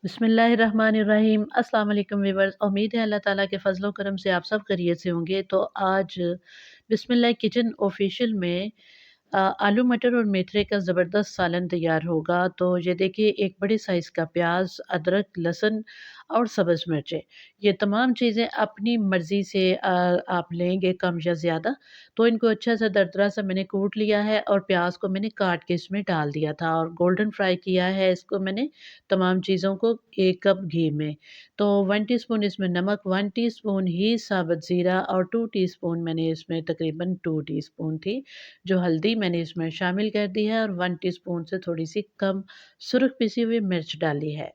बिस्मिल्लाहिर्रहमानिर्रहीम। अस्सलाम वालेकुम व्यूअर्स। उम्मीद है अल्लाह ताला के फ़ज़ल व करम से आप सब खैरियत से होंगे। तो आज बिस्मिल्लाह किचन ऑफ़िशियल में आलू मटर और मेथरे का ज़बरदस्त सालन तैयार होगा। तो ये देखिए, एक बड़े साइज़ का प्याज, अदरक, लहसुन और सब्ज़ मिर्चें, ये तमाम चीज़ें अपनी मर्ज़ी से आप लेंगे कम या ज़्यादा। तो इनको अच्छा सा दरदरा सा मैंने कूट लिया है और प्याज को मैंने काट के इसमें डाल दिया था और गोल्डन फ्राई किया है इसको मैंने, तमाम चीज़ों को 1 कप घी में। तो 1 टीस्पून इसमें नमक, 1 टीस्पून ही साबुत ज़ीरा और 2 टीस्पून मैंने इसमें, तकरीबन 2 टीस्पून थी, जो हल्दी मैंने इसमें शामिल कर दी है और 1 टीस्पून से थोड़ी-सी कम सुर्ख़ पिसी हुई मिर्च डाली है।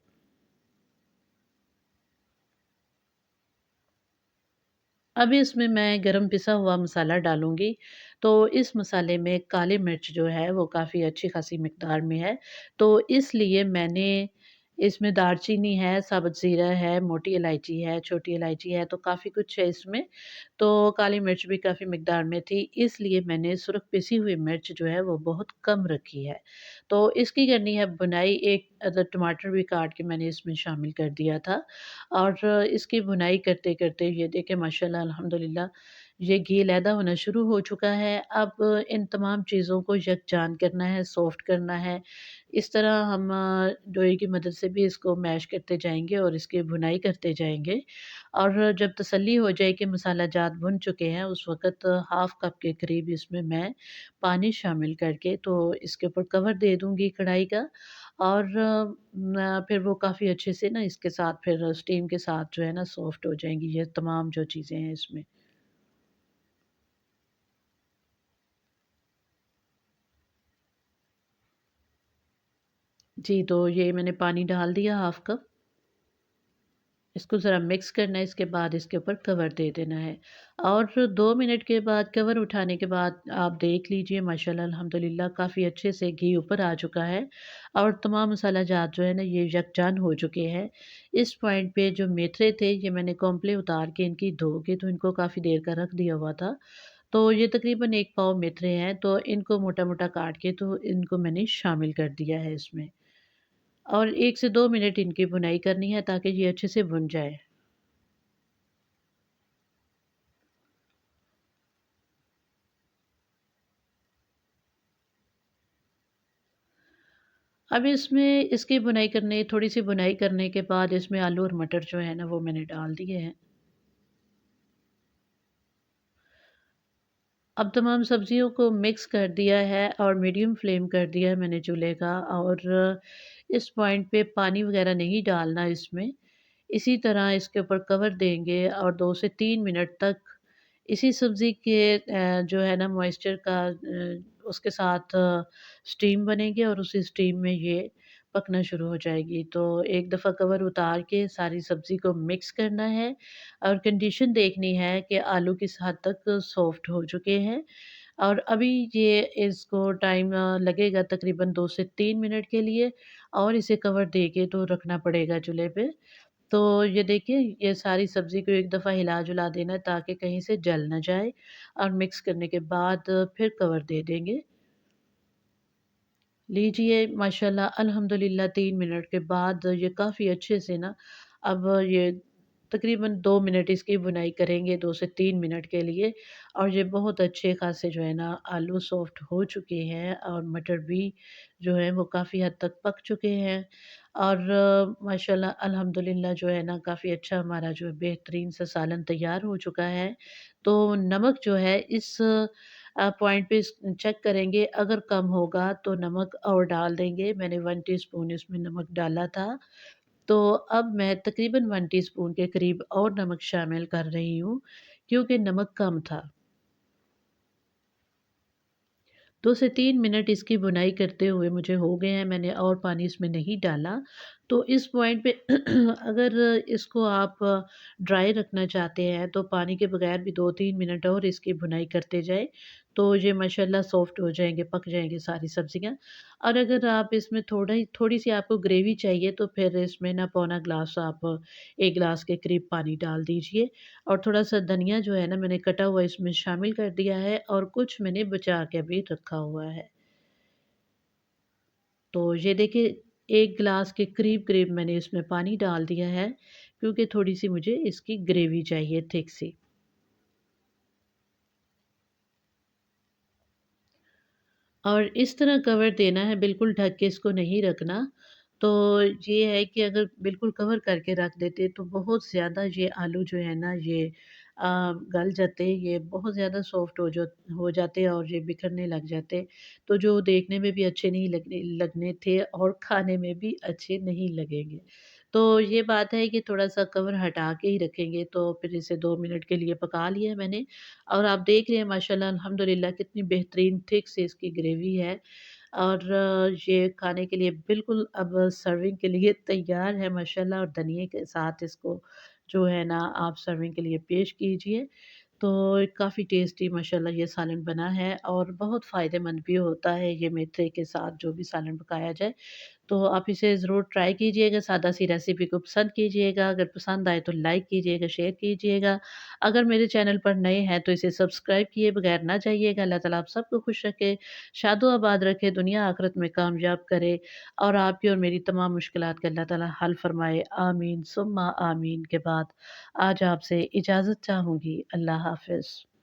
अब इसमें मैं गरम पिसा हुआ मसाला डालूँगी। तो इस मसाले में काली मिर्च जो है वो काफ़ी अच्छी ख़ासी मिक़दार में है। तो इसलिए मैंने इसमें दालचीनी है, साबुत ज़ीरा है, मोटी इलायची है, छोटी इलायची है, तो काफ़ी कुछ है इसमें। तो काली मिर्च भी काफ़ी मिक़दार में थी, इसलिए मैंने सुरख पिसी हुई मिर्च जो है वो बहुत कम रखी है। तो इसकी करनी है भुनाई। एक अदद टमाटर भी काट के मैंने इसमें शामिल कर दिया था और इसकी भुनाई करते-करते ये देखिए माशाल्लाह अल्हम्दुलिल्लाह ये घी अलहदा होना शुरू हो चुका है। अब इन तमाम चीज़ों को यकजान करना है, सॉफ्ट करना है। इस तरह हम लोई की मदद से भी इसको मैश करते जाएँगे और इसकी भुनाई करते जाएँगे और जब तसल्ली हो जाए कि मसाला जात भुन चुके हैं, उस वक़्त हाफ़ कप के करीब इसमें मैं पानी शामिल करके तो इसके ऊपर कवर दे दूँगी कढ़ाई का और फिर वो काफ़ी अच्छे से ना इसके साथ फिर स्टीम के साथ जो है ना सॉफ्ट हो जाएँगी ये तमाम जो चीज़ें हैं इसमें। जी, तो ये मैंने पानी डाल दिया हाफ़ कप। इसको ज़रा मिक्स करना है, इसके बाद इसके ऊपर कवर दे देना है और 2 मिनट के बाद कवर उठाने के बाद आप देख लीजिए माशाल्लाह अल्हम्दुलिल्लाह काफ़ी अच्छे से घी ऊपर आ चुका है और तमाम मसाला जात जो है ना ये यकजान हो चुके हैं। इस पॉइंट पे जो मेथरे थे ये मैंने कॉम्प्ले उतार के इनकी धो के तो इनको काफ़ी देर का रख दिया हुआ था। तो ये तकरीबन 1 पाव मेथरे हैं, तो इनको मोटा-मोटा काट के तो इनको मैंने शामिल कर दिया है इसमें। और 1 से 2 मिनट इनकी भुनाई करनी है ताकि ये अच्छे से भुन जाए। अब इसमें इसकी भुनाई करने थोड़ी-सी भुनाई करने के बाद इसमें आलू और मटर जो है ना वो मैंने डाल दिए हैं। अब तमाम सब्ज़ियों को मिक्स कर दिया है और मीडियम फ्लेम कर दिया है मैंने चूल्हे का और इस पॉइंट पे पानी वग़ैरह नहीं डालना इसमें। इसी तरह इसके ऊपर कवर देंगे और 2 से 3 मिनट तक इसी सब्ज़ी के जो है ना मॉइस्चर का उसके साथ स्टीम बनेगी और उसी स्टीम में ये पकना शुरू हो जाएगी। तो एक दफ़ा कवर उतार के सारी सब्ज़ी को मिक्स करना है और कंडीशन देखनी है कि आलू किस हद तक सॉफ्ट हो चुके हैं और अभी ये इसको टाइम लगेगा तकरीबन 2 से 3 मिनट के लिए और इसे कवर दे के तो रखना पड़ेगा चूल्हे पे। तो ये देखिए, ये सारी सब्ज़ी को एक दफ़ा हिला-जुला देना है ताकि कहीं से जल ना जाए और मिक्स करने के बाद फिर कवर दे देंगे। लीजिए माशाल्लाह अल्हम्दुलिल्लाह 3 मिनट के बाद ये काफ़ी अच्छे से ना अब ये तकरीबन 2 मिनट इसकी भुनाई करेंगे 2 से 3 मिनट के लिए और ये बहुत अच्छे ख़ासे जो है ना आलू सॉफ्ट हो चुके हैं और मटर भी जो है वो काफ़ी हद तक पक चुके हैं और माशाल्लाह अल्हम्दुलिल्लाह जो है ना काफ़ी अच्छा हमारा जो है बेहतरीन सा सालन तैयार हो चुका है। तो नमक जो है इस पॉइंट पे चेक करेंगे, अगर कम होगा तो नमक और डाल देंगे। मैंने 1 टीस्पून इसमें नमक डाला था। तो अब मैं तकरीबन 1 टीस्पून के करीब और नमक शामिल कर रही हूँ, क्योंकि नमक कम था। 2 से 3 मिनट इसकी भुनाई करते हुए मुझे हो गए हैं, मैंने और पानी इसमें नहीं डाला। तो इस पॉइंट पे अगर इसको आप ड्राई रखना चाहते हैं, तो पानी के बगैर भी 2-3 मिनट और इसकी भुनाई करते जाएँ, तो ये माशाल्लाह सॉफ्ट हो जाएँगे, पक जाएँगी सारी सब्ज़ियाँ। और अगर आप इसमें थोड़ी-सी आपको ग्रेवी चाहिए, तो फिर इसमें ना पौना ग्लास आप 1 ग्लास के करीब पानी डाल दीजिए और थोड़ा-सा धनिया जो है ना मैंने कटा हुआ इसमें शामिल कर दिया है और कुछ मैंने बचा के भी रखा हुआ है। तो ये देखिए 1 ग्लास के करीब-करीब मैंने इसमें पानी डाल दिया है, क्योंकि थोड़ी-सी मुझे इसकी ग्रेवी चाहिए थिक सी। और इस तरह कवर देना है, बिल्कुल ढक के इसको नहीं रखना। तो ये है कि अगर बिल्कुल कवर करके रख देते तो बहुत ज़्यादा ये आलू जो है ना ये गल जाते, ये बहुत ज़्यादा सॉफ्ट हो जाते और ये बिखरने लग जाते। तो जो देखने में भी अच्छे नहीं लगने लगने थे और खाने में भी अच्छे नहीं लगेंगे। तो ये बात है कि थोड़ा-सा कवर हटा के ही रखेंगे, तो फिर इसे 2 मिनट के लिए पका लिया है मैंने। और आप देख रहे हैं माशाल्लाह अल्हम्दुलिल्लाह कितनी बेहतरीन थिक सी इसकी ग्रेवी है। और ये खाने के लिए बिल्कुल अब सर्विंग के लिए तैयार है माशाल्लाह, और धनिये के साथ इसको जो है ना आप सर्विंग के लिए पेश कीजिए। तो काफ़ी टेस्टी माशाल्लाह ये सालन बना है और बहुत फ़ायदेमंद भी होता है ये मेथी के साथ जो भी सालन पकाया जाए। तो आप इसे ज़रूर ट्राई कीजिएगा, सादा-सी रेसिपी को पसंद कीजिएगा। अगर पसंद आए तो लाइक कीजिएगा, शेयर कीजिएगा। अगर मेरे चैनल पर नए हैं तो इसे सब्सक्राइब किए बगैर ना जाइएगा। अल्लाह ताला आप सबको खुश रखे, शादो-आबाद रखे, दुनिया आखिरत में कामयाब करे और आपकी और मेरी तमाम मुश्किलात का अल्लाह ताला हल फरमाए। आमीन सुम्मा आमीन के बाद आज आपसे इजाज़त चाहूँगी। अल्लाह हाफ़िज़।